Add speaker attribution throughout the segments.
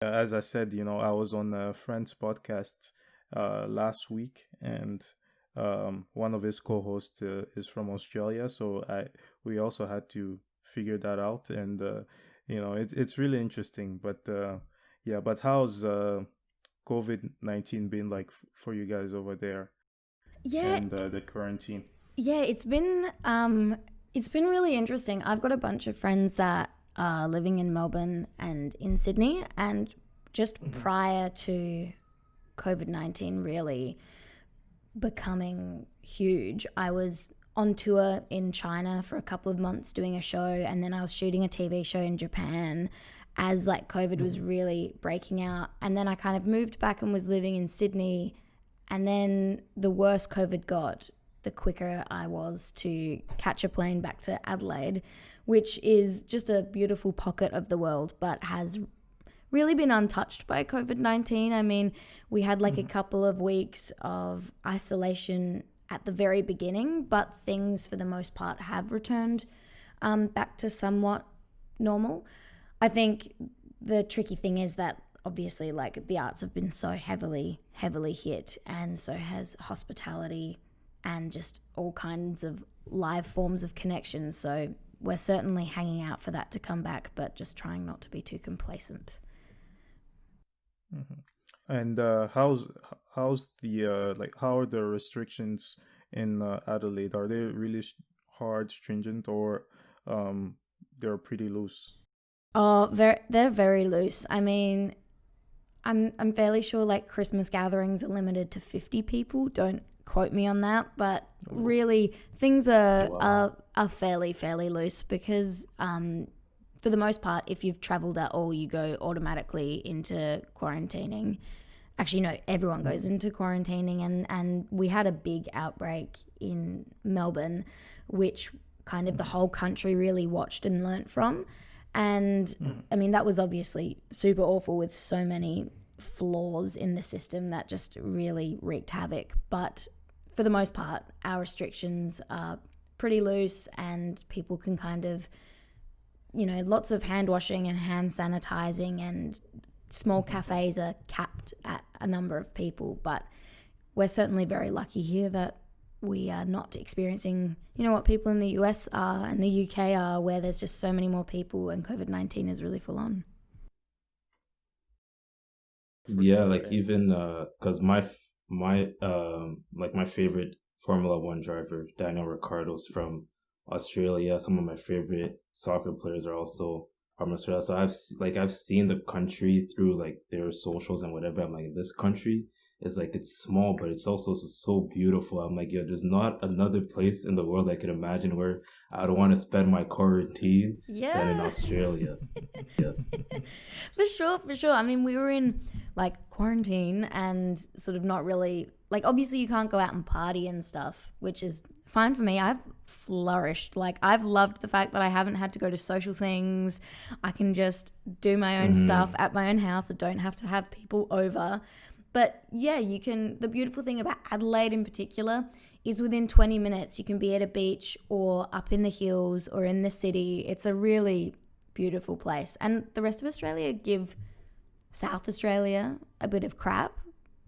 Speaker 1: As I said, I was on a friend's podcast last week, and one of his co-hosts is from Australia, so I we also had to figure that out, and it's really interesting. But yeah, but how's COVID-19 been like for you guys over there
Speaker 2: Yeah,
Speaker 1: and the quarantine?
Speaker 2: yeah, it's been really interesting. I've got a bunch of friends that are living in Melbourne and in Sydney, and just
Speaker 1: Hmm.
Speaker 2: prior to COVID-19 really becoming huge, I was on tour in China for a couple of months doing a show, and then I was shooting a TV show in Japan as like COVID was
Speaker 1: Hmm.
Speaker 2: really breaking out. And then I kind of moved back and was living in Sydney. And then the worse COVID got, the quicker I was to catch a plane back to Adelaide, which is just a beautiful pocket of the world, but has really been untouched by COVID 19. I mean, we had like a
Speaker 1: Hmm.
Speaker 2: couple of weeks of isolation at the very beginning, but things for the most part have returned back to somewhat normal. I think the tricky thing is that obviously, like, the arts have been so heavily hit, and so has hospitality and just all kinds of live forms of connection. So we're certainly hanging out for that to come back, but just trying not to be too complacent.
Speaker 1: Hmm. And how's the like how are the restrictions in Adelaide? Are they really hard, stringent, or um they're pretty loose?
Speaker 2: They're very loose. I mean, I'm fairly sure like Christmas gatherings are limited to 50 people. Don't quote me on that, but
Speaker 1: Oh,
Speaker 2: really things are
Speaker 1: wow.
Speaker 2: are fairly loose because for the most part, if you've traveled at all, you go automatically into quarantining. Actually, no, everyone goes
Speaker 1: Mhm.
Speaker 2: into quarantining, and we had a big outbreak in Melbourne, which kind of the
Speaker 1: Mhm.
Speaker 2: whole country really watched and learnt from. And
Speaker 1: Mhm.
Speaker 2: I mean, that was obviously super awful with so many flaws in the system that just really wreaked havoc. But for the most part, our restrictions are pretty loose, and people can kind of, lots of hand washing and hand sanitizing, and small
Speaker 1: Mhm.
Speaker 2: cafes are capped at a number of people. But we're certainly very lucky here that we are not experiencing, what people in the US are and the UK are, where there's just so many more people and COVID 19 is really full on.
Speaker 1: For
Speaker 3: Yeah,
Speaker 1: sure.
Speaker 3: like
Speaker 1: And
Speaker 3: even cause my favorite Formula One driver, Daniel Ricciardo's from Australia. Some of my favorite soccer players are also from Australia. So I've seen the country through like their socials and whatever. I'm like, this country is like it's small, but it's also so beautiful. I'm like, yo, there's not another place in the world I could imagine where I would want to spend my quarantine than in
Speaker 2: Yeah.
Speaker 3: Australia.
Speaker 2: For sure, for sure. I mean, we were in like quarantine and sort of not really like, obviously you can't go out and party and stuff, which is fine for me. I've flourished. Like, I've loved the fact that I haven't had to go to social things. I can just do my own stuff
Speaker 3: Hmm.
Speaker 2: at my own house. I don't have to have people over. But yeah, you can. The beautiful thing about Adelaide in particular is within 20 minutes you can be at a beach or up in the hills or in the city. It's a really beautiful place. And the rest of Australia give South Australia a bit of crap,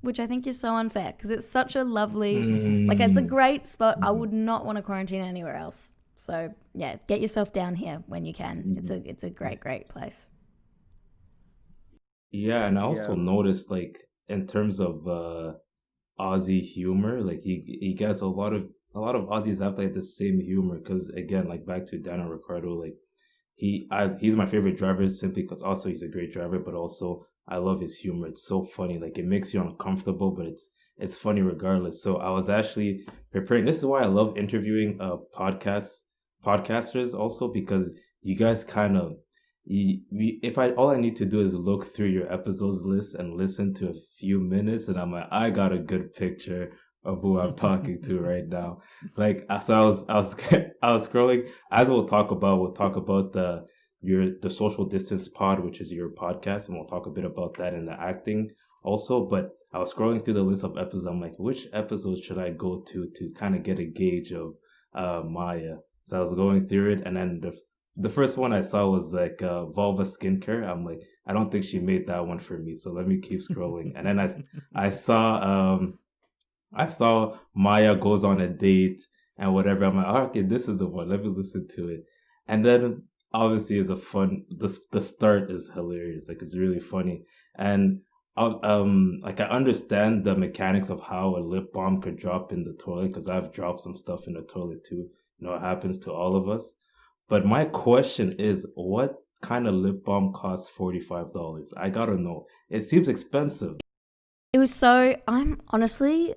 Speaker 2: which I think is so unfair because it's such a lovely, like, it's a
Speaker 3: Hmm.
Speaker 2: great spot. I would not want to quarantine anywhere else. So yeah, get yourself down here when you can.
Speaker 3: Hmm.
Speaker 2: It's a great place.
Speaker 3: Yeah, and I also
Speaker 1: yeah.
Speaker 3: noticed like in terms of Aussie humor, like he gets a lot of Aussies have like the same humor because again, like back to Daniel Ricciardo, like he's my favorite driver simply because also he's a great driver, but also I love his humor. It's so funny, like it makes you uncomfortable, but it's funny regardless. So I was actually preparing. This is why I love interviewing podcasters also because you guys kind of if I all I need to do is look through your episodes list and listen to a few minutes, and I'm like, I got a good picture of who I'm talking to right now. Like, so I was scrolling. As we'll talk about the social distance pod, which is your podcast, and we'll talk a bit about that in the acting also. But I was scrolling through the list of episodes. I'm like, which episodes should I go to kind of get a gauge of Maya? So I was going through it, and then the first one I saw was like Vulva Skincare. I'm like, I don't think she made that one for me, so let me keep scrolling. And then I saw I saw Maya goes on a date and whatever. I'm like, oh, okay, this is the one. Let me listen to it. And then obviously it's a fun. The start is hilarious. Like it's really funny. And like I understand the mechanics of how a lip balm could drop in the toilet because I've dropped some stuff in the toilet too. You know, it happens to all of us. But my question is, what kind of lip balm costs $45? I gotta know. It seems expensive.
Speaker 2: It was so, I'm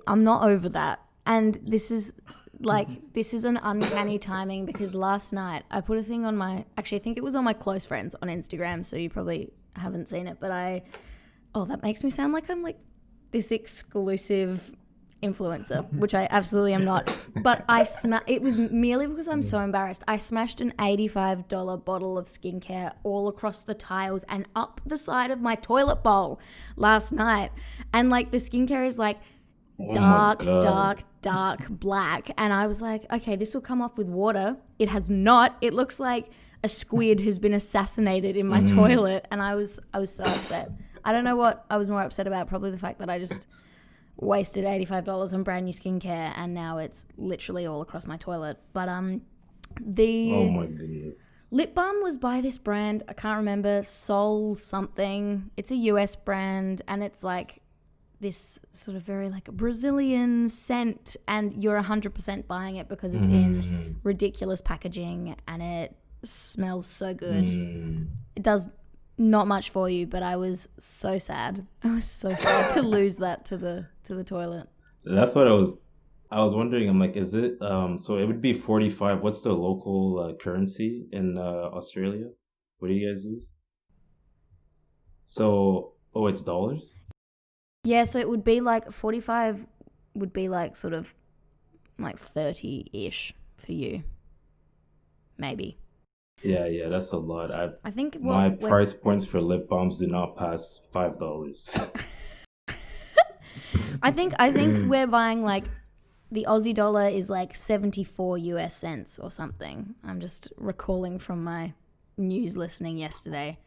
Speaker 2: not over that. And this is an uncanny timing because last night I put a thing on actually, I think it was on my close friends on Instagram. So you probably haven't seen it, but that makes me sound like I'm like this exclusive influencer, which I absolutely am not. But it was merely because I'm so embarrassed. I smashed an $85 bottle of skincare all across the tiles and up the side of my toilet bowl last night. And like the skincare is like dark black. And I was like, okay, this will come off with water. It has not. It looks like a squid has been assassinated in my toilet. And I was so upset. I don't know what I was more upset about. Probably the fact that I just wasted $85 on brand new skincare and now it's literally all across my toilet. But the
Speaker 3: Oh my goodness.
Speaker 2: lip balm was by this brand, I can't remember, Soul something. It's a US brand and it's like this sort of very like Brazilian scent, and you're 100% buying it because it's in ridiculous packaging and it smells so good. It does not much for you, but I was so sad. I was so sad to lose that to the toilet.
Speaker 3: That's what I was wondering. I'm like, is it so it would be 45. What's the local currency in Australia? What do you guys use? So, oh, it's dollars?
Speaker 2: Yeah, so it would be like 45 would be like sort of like 30-ish for you. Maybe.
Speaker 3: Yeah, that's a lot.
Speaker 2: I think
Speaker 3: My price points for lip balms do not pass $5.
Speaker 2: I think we're buying like the Aussie dollar is like 74 US cents or something. I'm just recalling from my news listening yesterday.